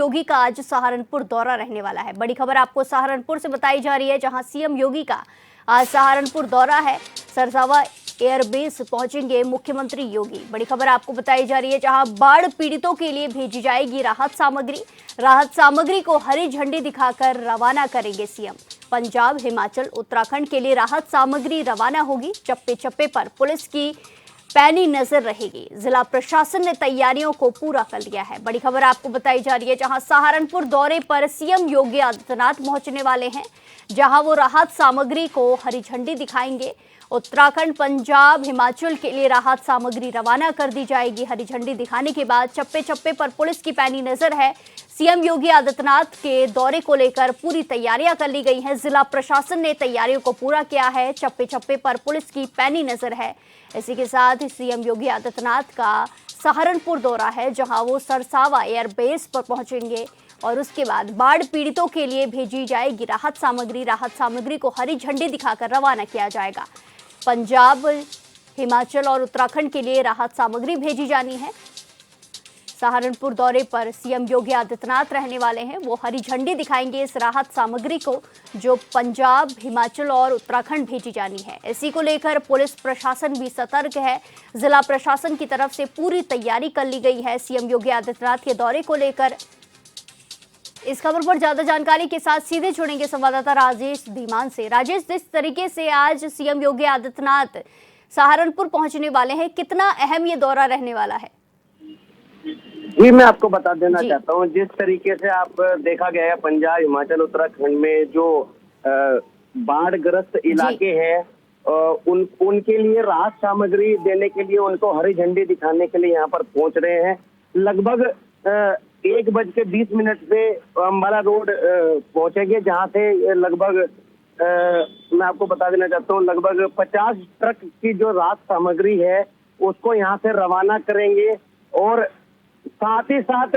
योगी का आज सहारनपुर दौरा रहने वाला है। बड़ी खबर आपको सहारनपुर से बताई जा रही है, जहां सीएम योगी का आज सहारनपुर दौरा है। सरसावा एयरबेस पहुंचेंगे मुख्यमंत्री योगी। बड़ी खबर आपको बताई जा रही है, जहां बाढ़ पीड़ितों के लिए भेजी जाएगी राहत सामग्री। राहत सामग्री को हरी झंडी दिखाकर रवाना करेंगे सीएम। पंजाब, हिमाचल, उत्तराखंड के लिए राहत सामग्री रवाना होगी। चप्पे चप्पे पर पुलिस की पैनी नजर रहेगी। जिला प्रशासन ने तैयारियों को पूरा कर लिया है। बड़ी खबर आपको बताई जा रही है, जहां सहारनपुर दौरे पर सीएम योगी आदित्यनाथ पहुंचने वाले हैं, जहां वो राहत सामग्री को हरी झंडी दिखाएंगे। उत्तराखंड, पंजाब, हिमाचल के लिए राहत सामग्री रवाना कर दी जाएगी। हरी झंडी दिखाने के बाद चप्पे चप्पे पर पुलिस की पैनी नजर है। सीएम योगी आदित्यनाथ के दौरे को लेकर पूरी तैयारियां कर ली गई हैं। जिला प्रशासन ने तैयारियों को पूरा किया है। चप्पे चप्पे पर पुलिस की पैनी नजर है। इसी के साथ सीएम योगी आदित्यनाथ का सहारनपुर दौरा है, जहां वो सरसावा एयरबेस पर पहुंचेंगे और उसके बाद बाढ़ पीड़ितों के लिए भेजी जाएगी राहत सामग्री। राहत सामग्री को हरी झंडी दिखाकर रवाना किया जाएगा। पंजाब, हिमाचल और उत्तराखंड के लिए राहत सामग्री भेजी जानी है। सहारनपुर दौरे पर सीएम योगी आदित्यनाथ रहने वाले हैं। वो हरी झंडी दिखाएंगे इस राहत सामग्री को, जो पंजाब, हिमाचल और उत्तराखंड भेजी जानी है। इसी को लेकर पुलिस प्रशासन भी सतर्क है। जिला प्रशासन की तरफ से पूरी तैयारी कर ली गई है सीएम योगी आदित्यनाथ के दौरे को लेकर। इस खबर पर ज्यादा जानकारी के साथ सीधे जुड़ेंगे संवाददाता राजेश धीमान से। राजेश, जिस तरीके से आज सीएम योगी आदित्यनाथ सहारनपुर पहुंचने वाले हैं, कितना अहम ये दौरा रहने वाला है? जी, मैं आपको बता देना चाहता हूँ, जिस तरीके से आप देखा गया है पंजाब, हिमाचल, उत्तराखंड में जो बाढ़ ग्रस्त इलाके हैं, उनके लिए राहत सामग्री देने के लिए, उनको हरी झंडी दिखाने के लिए यहाँ पर पहुंच रहे हैं। लगभग 1:20 पे अम्बाला रोड पहुंचेंगे, जहाँ से लगभग मैं आपको बता देना चाहता हूँ, लगभग 50 ट्रक की जो राहत सामग्री है उसको यहाँ से रवाना करेंगे और साथ ही साथ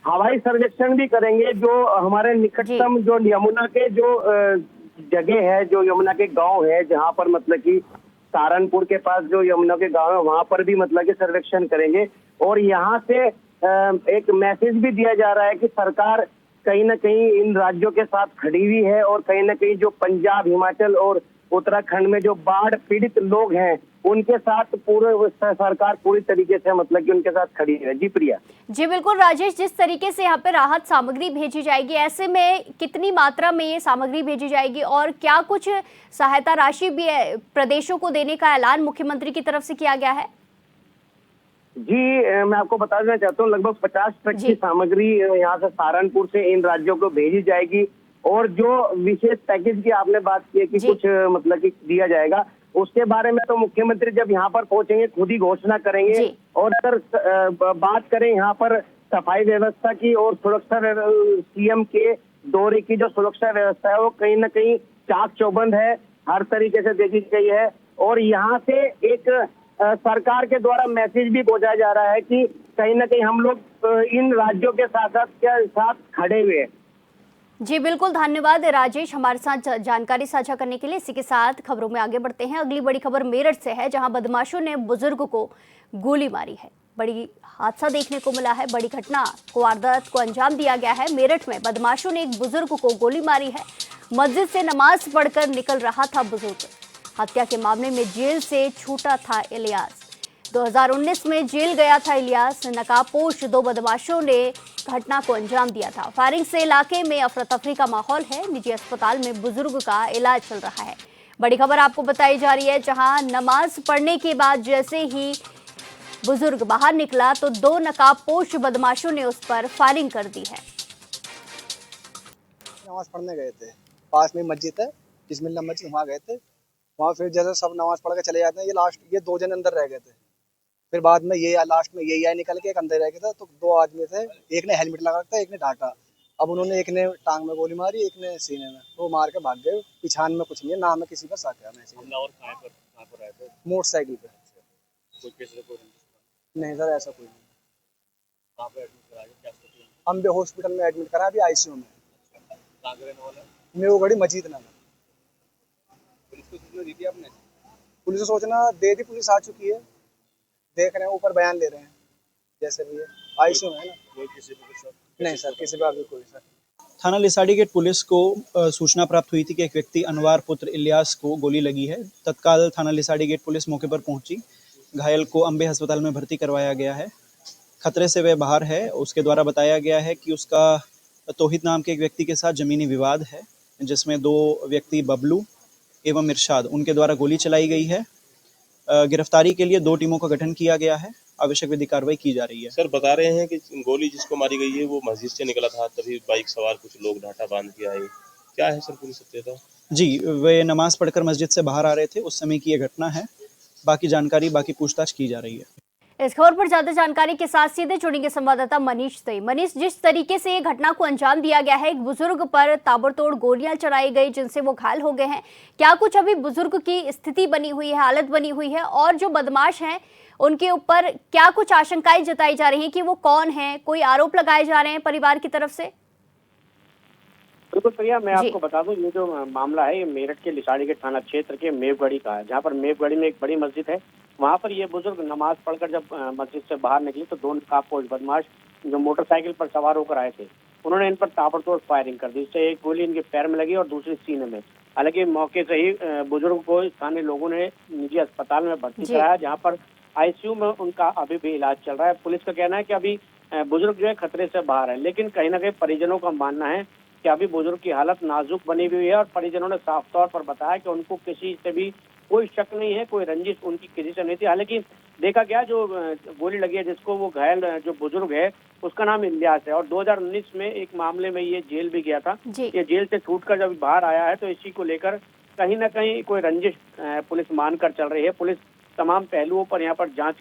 हवाई सर्वेक्षण भी करेंगे। जो हमारे निकटतम जो यमुना के जो जगह है, जो यमुना के गांव है, जहां पर मतलब कि सहारनपुर के पास जो यमुना के गांव है, वहां पर भी मतलब कि सर्वेक्षण करेंगे। और यहाँ से एक मैसेज भी दिया जा रहा है कि सरकार कहीं ना कहीं इन राज्यों के साथ खड़ी हुई है और कहीं ना कहीं जो पंजाब, हिमाचल और उत्तराखंड में जो बाढ़ पीड़ित लोग हैं, उनके साथ पूरे सरकार पूरी तरीके से मतलब कि उनके साथ खड़ी है। जी प्रिया। जी बिल्कुल राजेश, जिस तरीके से यहाँ पे राहत सामग्री भेजी जाएगी, ऐसे में कितनी मात्रा में ये सामग्री भेजी जाएगी और क्या कुछ सहायता राशि भी प्रदेशों को देने का ऐलान मुख्यमंत्री की तरफ से किया गया है? जी, मैं आपको बता देना चाहता हूँ, लगभग 50 ट्रक की सामग्री यहाँ से सहारनपुर से इन राज्यों को भेजी जाएगी। और जो विशेष पैकेज की आपने बात की है कि कुछ मतलब कि दिया जाएगा, उसके बारे में तो मुख्यमंत्री जब यहाँ पर पहुंचेंगे खुद ही घोषणा करेंगे। और अगर बात करें यहाँ पर सफाई व्यवस्था की और सुरक्षा, सीएम के दौरे की जो सुरक्षा व्यवस्था है वो कहीं ना कहीं चाक चौबंद है, हर तरीके से देखी गई है। और यहाँ से एक सरकार के द्वारा मैसेज भी पहुंचाया जा रहा है कि कहीं ना कहीं हम लोग इन राज्यों के साथ खड़े हुए हैं। जी बिल्कुल, धन्यवाद राजेश हमारे साथ जानकारी साझा करने के लिए। इसी के साथ खबरों में आगे बढ़ते हैं। अगली बड़ी खबर मेरठ से है, जहां बदमाशों ने बुजुर्ग को गोली मारी है। बड़ी हादसा देखने को मिला है। बड़ी घटना को, वारदात को अंजाम दिया गया है। मेरठ में बदमाशों ने एक बुजुर्ग को गोली मारी है। मस्जिद से नमाज पढ़कर निकल रहा था बुजुर्ग। हत्या के मामले में जेल से छूटा था इलियास। 2019 में जेल गया था इलियास। नकाबपोश 2 बदमाशों ने घटना को अंजाम दिया था। फायरिंग से इलाके में अफरा तफरी का माहौल है। निजी अस्पताल में बुजुर्ग का इलाज चल रहा है। बड़ी खबर आपको बताई जा रही है, जहां नमाज पढ़ने के बाद जैसे ही बुजुर्ग बाहर निकला तो 2 नकाबपोश बदमाशों ने उस पर फायरिंग कर दी है। नमाज पढ़ने गए थे, पास में मस्जिद है, बिस्मिल्लाह मस्जिद, वहाँ गए थे। वहाँ फिर जैसे सब नमाज पढ़ के चले जाते हैं, ये 2 जन अंदर रह गए थे। फिर बाद में ये लास्ट में यही निकल के एक अंदर रह गया था। तो 2 आदमी थे, एक ने हेलमेट लगा रखा था, एक ने ढाका। अब उन्होंने एक ने टांग में गोली मारी, एक ने सीने में, वो मार के भाग गए। पिछान में कुछ नहीं है, ना हमें किसी पर शक है। मोटरसाइकिल पे। नहीं सर, ऐसा कोई नहीं। हम भी हॉस्पिटल में एडमिट करा, अभी आईसीयू में। मेरे मजीद नाम। पुलिस को सोचना दे दी, पुलिस आ चुकी है, देख रहे हैं, ऊपर बयान ले रहे हैं, जैसे भी है। आईसीयू में है ना। नहीं सर, किसी बात भी कोई सर। थाना लिसाड़ी गेट पुलिस को सूचना प्राप्त हुई थी कि एक व्यक्ति अनवार पुत्र इलियास को गोली लगी है। तत्काल थाना लिसाड़ी गेट पुलिस मौके पर पहुंची। घायल को अंबे अस्पताल में भर्ती करवाया गया है। खतरे से वह बाहर है। उसके द्वारा बताया गया है कि उसका तौहीद नाम के एक व्यक्ति के साथ जमीनी विवाद है, जिसमें 2 व्यक्ति बबलू एवं इरशाद उनके द्वारा गोली चलाई गई है। गिरफ्तारी के लिए 2 टीमों का गठन किया गया है। आवश्यक विधिक कार्रवाई की जा रही है। सर बता रहे हैं कि गोली जिसको मारी गई है वो मस्जिद से निकला था, तभी बाइक सवार कुछ लोग ढाटा बांध के आए। क्या है सर पूरी सत्यता? जी, वे नमाज पढ़कर मस्जिद से बाहर आ रहे थे, उस समय की यह घटना है। बाकी पूछताछ की जा रही है। इस खबर पर ज्यादा जानकारी के साथ सीधे जुड़ेंगे संवाददाता मनीष से। मनीष, जिस तरीके से ये घटना को अंजाम दिया गया है, एक बुजुर्ग पर ताबड़तोड़ गोलियां चलाई गई जिनसे वो घायल हो गए हैं, क्या कुछ अभी बुजुर्ग की स्थिति बनी हुई है, हालत बनी हुई है, और जो बदमाश हैं उनके ऊपर क्या कुछ आशंकाएं जताई जा रही हैं कि वो कौन है, कोई आरोप लगाए जा रहे हैं परिवार की तरफ से? बिल्कुल प्रिया, मैं आपको बता दूं, ये जो मामला है ये मेरठ के लिसाड़ी के थाना क्षेत्र के मेवगढ़ी का है, जहां पर मेवगढ़ी में एक बड़ी मस्जिद है। वहां पर ये बुजुर्ग नमाज पढ़कर जब मस्जिद से बाहर निकले तो 2 नकाबपोश बदमाश जो मोटरसाइकिल पर सवार होकर आए थे, उन्होंने इन पर ताबड़तोड़ फायरिंग कर दी। इससे एक गोली इनके पैर में लगी और दूसरी सीने में। हालांकि मौके से ही बुजुर्ग को स्थानीय लोगों ने निजी अस्पताल में भर्ती कराया, जहाँ पर आईसीयू में उनका अभी भी इलाज चल रहा है। पुलिस का कहना है कि अभी बुजुर्ग जो है खतरे से बाहर है, लेकिन कहीं ना कहीं परिजनों का मानना है कि अभी बुजुर्ग की हालत नाजुक बनी हुई है और परिजनों ने साफ तौर पर बताया कि उनको किसी से भी कोई शक नहीं है, कोई रंजिश उनकी किसी से नहीं थी। हालांकि देखा गया जो गोली लगी है जिसको वो घायल जो बुजुर्ग है उसका नाम इलियास है और 2019 में एक मामले में ये जेल भी गया था। ये जेल से छूटकर जब बाहर आया है तो इसी को लेकर कहीं ना कहीं कोई रंजिश पुलिस मानकर चल रही है। पुलिस तमाम पहलुओं पर यहाँ पर जांच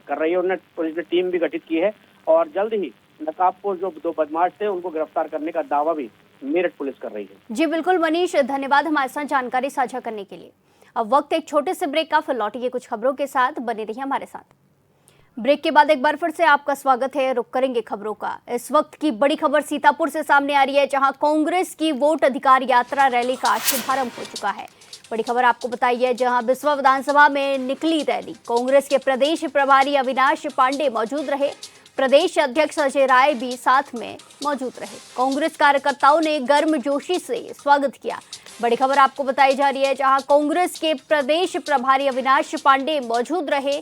कर रही है। पुलिस ने टीम भी गठित की है और जल्द ही नकाबपोश जो 2 बदमाश थे उनको गिरफ्तार करने का दावा भी मेरठ पुलिस कर रही है। जी बिल्कुल मनीष, धन्यवाद हमारे साथ जानकारी साझा करने के लिए। अब वक्त एक छोटे से ब्रेक का, फिर लौटेंगे कुछ खबरों के साथ, बने रहिए हमारे साथ। ब्रेक के बाद एक बार फिर से आपका स्वागत है। रुक करेंगे खबरों का। इस वक्त की बड़ी खबर सीतापुर से सामने आ रही है, जहां कांग्रेस की वोट अधिकार यात्रा रैली का शुभारंभ हो चुका है। बड़ी खबर आपको बताइए, जहां बिस्वा विधानसभा में निकली रैली। कांग्रेस के प्रदेश प्रभारी अविनाश पांडे मौजूद रहे, प्रदेश अध्यक्ष अजय राय भी साथ में मौजूद रहे। कांग्रेस कार्यकर्ताओं ने गर्मजोशी से स्वागत किया। बड़ी खबर आपको बताई जा रही है, जहां कांग्रेस के प्रदेश प्रभारी अविनाश पांडे मौजूद रहे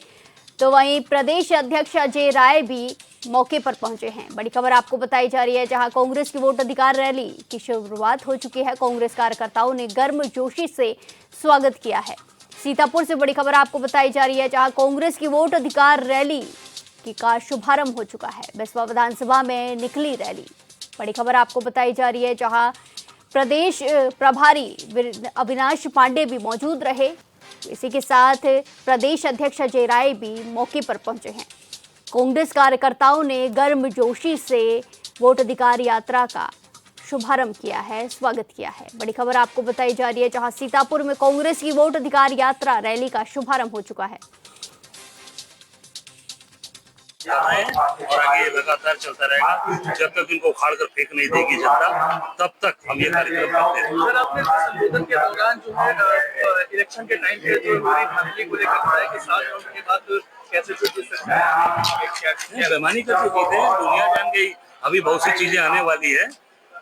तो वहीं प्रदेश अध्यक्ष अजय राय भी मौके पर पहुंचे हैं। बड़ी खबर आपको बताई जा रही है, जहां कांग्रेस की वोट अधिकार रैली की शुरुआत हो चुकी है। कांग्रेस कार्यकर्ताओं ने गर्मजोशी से स्वागत किया है। सीतापुर से बड़ी खबर आपको बताई जा रही है, जहां कांग्रेस की वोट अधिकार रैली का शुभारंभ हो चुका है। बिस्वा विधानसभा में निकली रैली। बड़ी खबर आपको बताई जा रही है, जहां प्रदेश प्रभारी अविनाश पांडे भी मौजूद रहे। इसी के साथ प्रदेश अध्यक्ष अजय राय भी मौके पर पहुंचे हैं। कांग्रेस कार्यकर्ताओं ने गर्मजोशी से वोट अधिकार यात्रा का शुभारंभ किया है, स्वागत किया है। बड़ी खबर आपको बताई जा रही है, जहां सीतापुर में कांग्रेस की वोट अधिकार यात्रा रैली का शुभारंभ हो चुका है। और आगे लगातार चलता रहेगा जब तक इनको उखाड़ कर फेंक नहीं देगी जनता, तब तक हम ये कार्यक्रम करते हैं। सर, आपने संबोधन के दौरान जो है इलेक्शन के टाइम पे जो पूरी फैमिली को लेकर बताया कि 7 राउंड के बाद कैसे जीत सकते हैं। बेईमानी करके जीते हैं, दुनिया जान गई। अभी बहुत सी चीजें आने वाली है।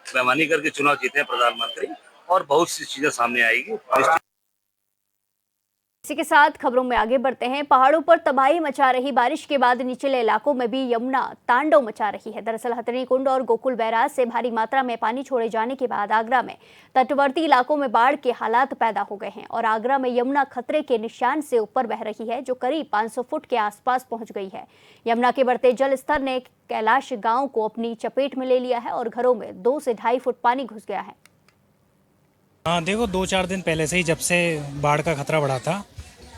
बेईमानी करके चुनाव जीते हैं प्रधानमंत्री और बहुत सी चीजें सामने आएगी। इसी के साथ खबरों में आगे बढ़ते हैं। पहाड़ों पर तबाही मचा रही बारिश के बाद निचले इलाकों में भी यमुना तांडव मचा रही है। दरअसल हथनी कुंड और गोकुल बैराज से भारी मात्रा में पानी छोड़े जाने के बाद आगरा में तटवर्ती इलाकों में बाढ़ के हालात पैदा हो गए हैं और आगरा में यमुना खतरे के निशान से ऊपर बह रही है, जो करीब 500 फुट के आसपास पहुंच गई है। यमुना के बढ़ते जल स्तर ने कैलाश गांव को अपनी चपेट में ले लिया है और घरों में 2 से 2.5 फुट पानी घुस गया है। हाँ देखो, 2-4 दिन पहले से ही जब से बाढ़ का खतरा बढ़ा था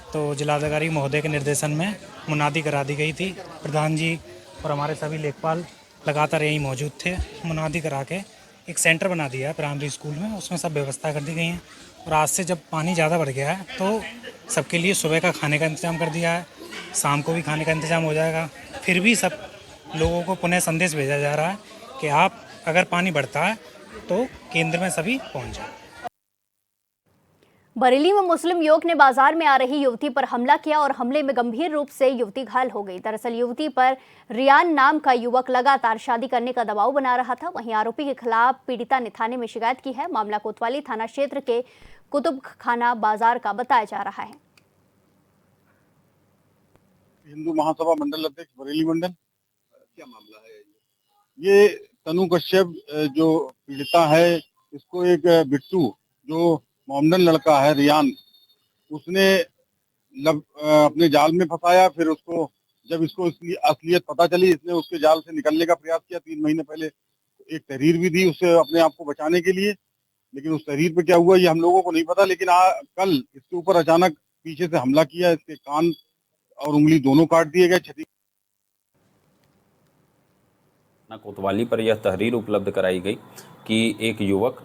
तो जिलाधिकारी महोदय के निर्देशन में मुनादी करा दी गई थी। प्रधान जी और हमारे सभी लेखपाल लगातार यहीं मौजूद थे। मुनादी करा के एक सेंटर बना दिया है प्राइमरी स्कूल में, उसमें सब व्यवस्था कर दी गई है। और आज से जब पानी ज़्यादा बढ़ गया है तो सबके लिए सुबह का खाने का इंतज़ाम कर दिया है, शाम को भी खाने का इंतज़ाम हो जाएगा। फिर भी सब लोगों को पुनः संदेश भेजा जा रहा है कि आप अगर पानी बढ़ता है तो केंद्र में सभी पहुँच जाए। बरेली में मुस्लिम युवक ने बाजार में आ रही युवती पर हमला किया और हमले में गंभीर रूप से युवती घायल हो गई। दरअसल युवती पर रियान नाम का युवक लगातार शादी करने का दबाव बना रहा था। वहीं आरोपी के खिलाफ पीड़िता ने थाने में शिकायत की है। मामला कोतवाली थाना क्षेत्र के कुतुब खाना बाजार का बताया जा रहा है। हिंदू महासभा मंडल अध्यक्ष बरेली मंडल। क्या मामला है? ये तनु कश्यप जो पीड़िता है, इसको एक बिट्टू जो मोमडन लड़का है रियान, उसने अपने जाल में फंसाया। फिर उसको जब इसको इसकी असलियत पता चली, इसने उसके जाल से निकलने का प्रयास किया। 3 महीने पहले एक तहरीर भी दी उससे अपने आप को बचाने के लिए, लेकिन उस तहरीर पे क्या हुआ ये हम लोगों को नहीं पता। लेकिन कल इसके ऊपर अचानक पीछे से हमला किया, इसके कान और उंगली दोनों काट दिए गए। कोतवाली पर यह तहरीर उपलब्ध कराई गई कि एक युवक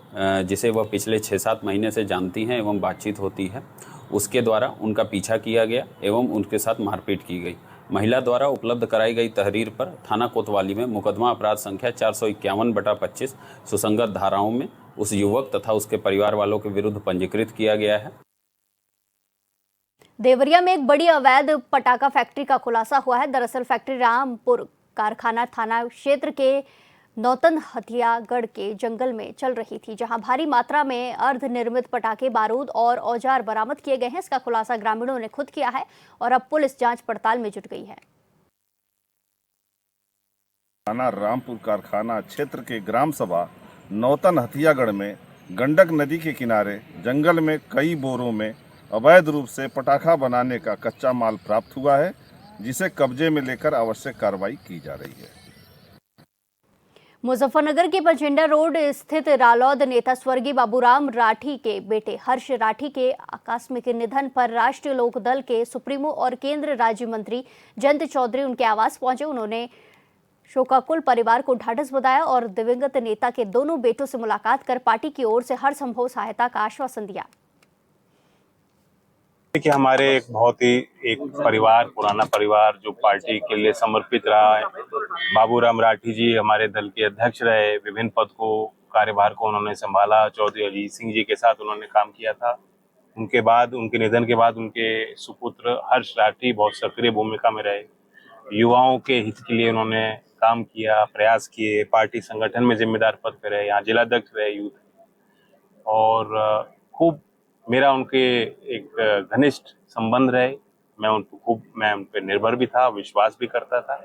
जिसे वह पिछले 6-7 महीने से जानती हैं एवं बातचीत होती है, उसके द्वारा उनका पीछा किया गया एवं उनके साथ मारपीट की गई। महिला द्वारा उपलब्ध कराई गई तहरीर पर थाना कोतवाली में मुकदमा अपराध संख्या 451/25 सुसंगत धाराओं में उस युवक तथा उसके परिवार वालों के विरुद्ध पंजीकृत किया गया है। देवरिया में एक बड़ी अवैध पटाखा फैक्ट्री का खुलासा हुआ है। दरअसल फैक्ट्री रामपुर कारखाना थाना क्षेत्र के नौतन हथियागढ़ के जंगल में चल रही थी, जहां भारी मात्रा में अर्धनिर्मित पटाखे, बारूद और औजार बरामद किए गए हैं। इसका खुलासा ग्रामीणों ने खुद किया है और अब पुलिस जांच पड़ताल में जुट गई है। थाना रामपुर कारखाना क्षेत्र के ग्राम सभा नौतन हथियागढ़ में गंडक नदी के किनारे जंगल में कई बोरों में अवैध रूप से पटाखा बनाने का कच्चा माल प्राप्त हुआ है, जिसे कब्जे में लेकर आवश्यक कार्रवाई की जा रही है। मुजफ्फरनगर के बछिंडा रोड स्थित रालौद नेता स्वर्गीय बाबूराम राठी के बेटे हर्ष राठी के आकस्मिक निधन पर राष्ट्रीय लोकदल के सुप्रीमो और केंद्र राज्य मंत्री जयंत चौधरी उनके आवास पहुंचे। उन्होंने शोकाकुल परिवार को ढाढ़स बधाया और दिवंगत नेता के दोनों बेटों से मुलाकात कर पार्टी की ओर से हर संभव सहायता का आश्वासन दिया। कि हमारे एक परिवार, पुराना परिवार जो पार्टी के लिए समर्पित रहा है। बाबूराम राठी जी हमारे दल के अध्यक्ष रहे, विभिन्न पद को, कार्यभार को उन्होंने संभाला। चौधरी अजीत सिंह जी के साथ उन्होंने काम किया था। उनके बाद, उनके निधन के बाद उनके सुपुत्र हर्ष राठी बहुत सक्रिय भूमिका में रहे। युवाओं के हित के लिए उन्होंने काम किया, प्रयास किए, पार्टी संगठन में जिम्मेदार पद पे रहे, यहाँ जिलाध्यक्ष रहे यूथ, और खूब मेरा उनके एक घनिष्ठ संबंध रहे। मैं उन पे निर्भर भी था, विश्वास भी करता था।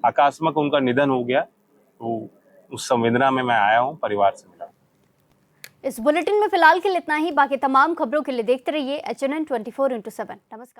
आकस्मिक उनका निधन हो गया तो उस संवेदना में मैं आया हूं, परिवार से मिला। इस बुलेटिन में फिलहाल के लिए इतना ही। बाकी तमाम खबरों के लिए देखते रहिए HNN 24/7। नमस्कार।